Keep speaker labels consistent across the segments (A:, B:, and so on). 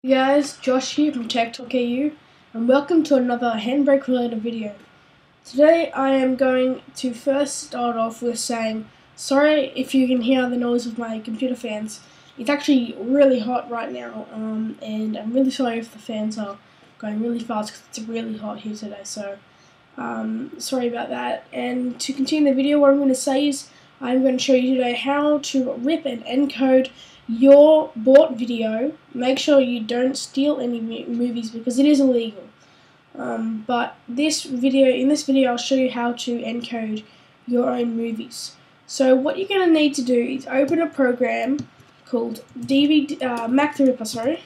A: Hey guys, Josh here from Tech Talk AU, and welcome to another Handbrake related video. Today I am going to first start off with saying sorry if you can hear the noise of my computer fans. It's actually really hot right now, and I'm really sorry if the fans are going really fast because it's really hot here today, so sorry about that. And to continue the video, what I'm going to say is I'm going to show you today how to rip and encode your bought video. Make sure you don't steal any movies because it is illegal. But in this video I'll show you how to encode your own movies. So what you're going to need to do is open a program called Mac the Ripper,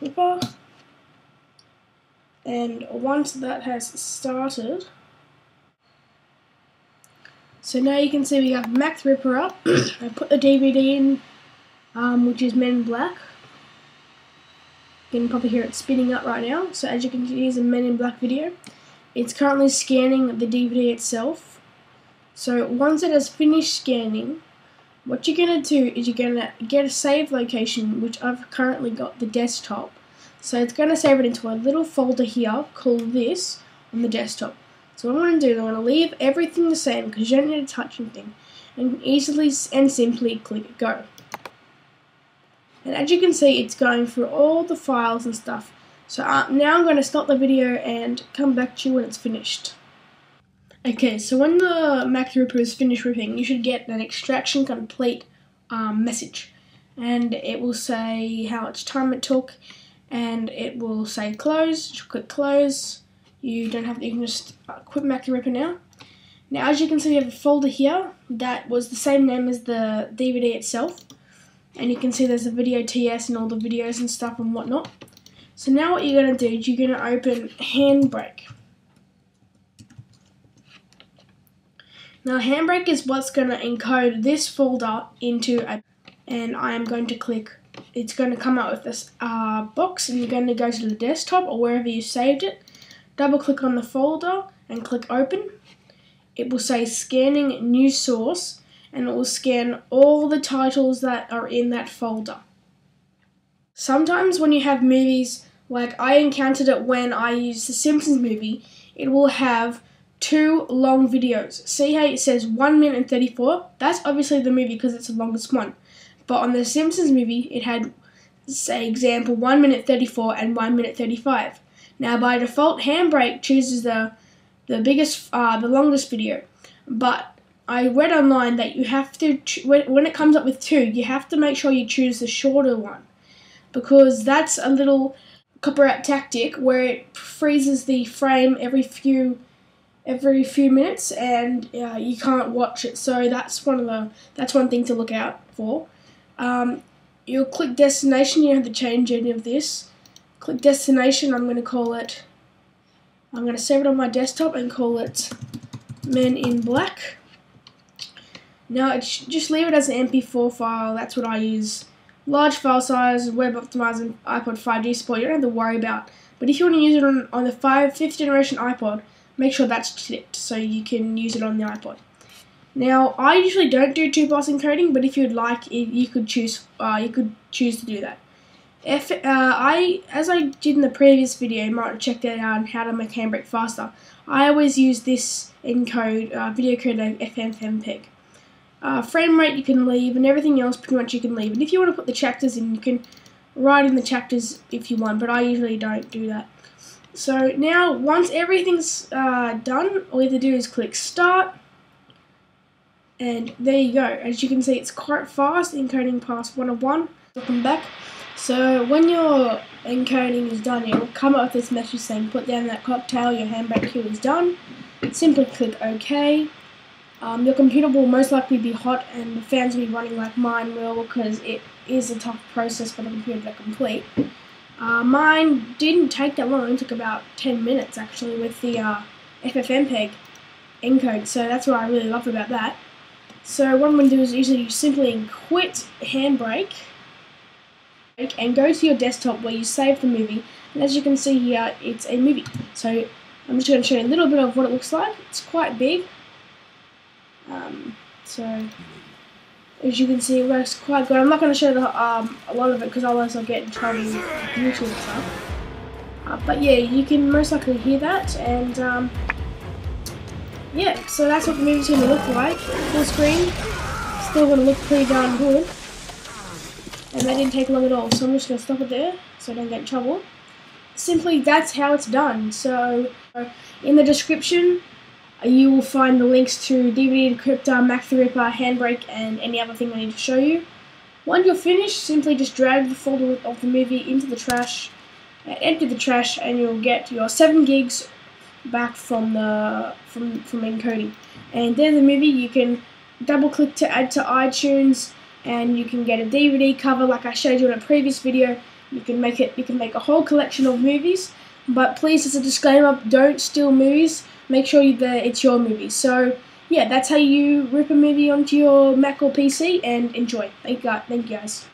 A: Ripper. And once that has started, so now you can see we have Mac the Ripper up. I put the DVD in, which is Men in Black. You can probably hear it spinning up right now. So as you can see, it's a Men in Black video. It's currently scanning the DVD itself. So once it has finished scanning, what you're going to do is you're going to get a save location, which I've currently got the desktop. So it's going to save it into a little folder here called this on the desktop. So what I'm going to do is I'm going to leave everything the same because you don't need to touch anything, and easily and simply click go. And as you can see, it's going through all the files and stuff. So now I'm going to stop the video and come back to you when it's finished. Okay, so when the Mac the Ripper is finished ripping, you should get an extraction complete message, and it will say how much time it took, and it will say close. You click close. You don't have to, you can just quit Mac the Ripper now. Now, as you can see, we have a folder here that was the same name as the DVD itself, and you can see there's a video TS and all the videos and stuff and whatnot. So now what you're going to do is you're going to open Handbrake. Now, Handbrake is what's going to encode this folder into a, and I am going to click. It's going to come out with this box, and you're going to go to the desktop or wherever you saved it. Double click on the folder and click open. It will say scanning new source, and it will scan all the titles that are in that folder. Sometimes when you have movies, like I encountered it when I used the Simpsons movie, it will have two long videos. See how it says 1 minute and 34? That's obviously the movie because it's the longest one. But on the Simpsons movie, it had, say, example 1 minute 34 and 1 minute 35. Now, by default, Handbrake chooses the longest video, but I read online that you have to, when it comes up with two, you have to make sure you choose the shorter one, because that's a little copyright tactic where it freezes the frame every few minutes, and you can't watch it. So that's one thing to look out for. You'll click destination. You don't have to change any of this. Click destination. I'm going to save it on my desktop and call it Men in Black. Now just leave it as an MP4 file. That's what I use. Large file size, web optimized, and iPod 5G support. You don't have to worry about. But if you want to use it on the 5th generation iPod, make sure that's ticked so you can use it on the iPod. Now I usually don't do 2-pass encoding, but if you'd like, you could choose to do that. As I did in the previous video, you might have checked out on how to make Handbrake faster. I always use this encode, video code FFmpeg. Frame rate you can leave, and everything else pretty much you can leave. And if you want to put the chapters in, you can write in the chapters if you want, but I usually don't do that. So now, once everything's done, all you have to do is click start, and there you go. As you can see, it's quite fast, encoding past 1 of 1. Welcome back. So when your encoding is done, it will come up with this message saying put down that cocktail, your Handbrake queue is done. Simply click OK. Your computer will most likely be hot and the fans will be running like mine will, because it is a tough process for the computer to complete. Mine didn't take that long. It took about 10 minutes actually with the FFmpeg encode, so that's what I really love about that. So what I'm going to do is usually you simply quit Handbrake and go to your desktop where you save the movie, and as you can see here, it's a movie. So I'm just going to show you a little bit of what it looks like. It's quite big. So As you can see, it works quite good. I'm not going to show a lot of it because otherwise I'll get in trouble with YouTube and stuff. But yeah, you can most likely hear that, and yeah, so that's what the movie's going to look like. Full screen, still going to look pretty darn good. And that didn't take long at all, so I'm just going to stop it there so I don't get in trouble. Simply, that's how it's done. So, in the description, you will find the links to DVD Decryptor, Mac the Ripper, Handbrake, and any other thing I need to show you. Once you're finished, simply just drag the folder of the movie into the trash, empty the trash, and you'll get your 7 gigs back from encoding. And there's the movie. You can double click to add to iTunes, and you can get a DVD cover like I showed you in a previous video. You can make a whole collection of movies, but please, as a disclaimer, don't steal movies. Make sure that it's your movie. So yeah, that's how you rip a movie onto your Mac or PC and enjoy. Thank you guys.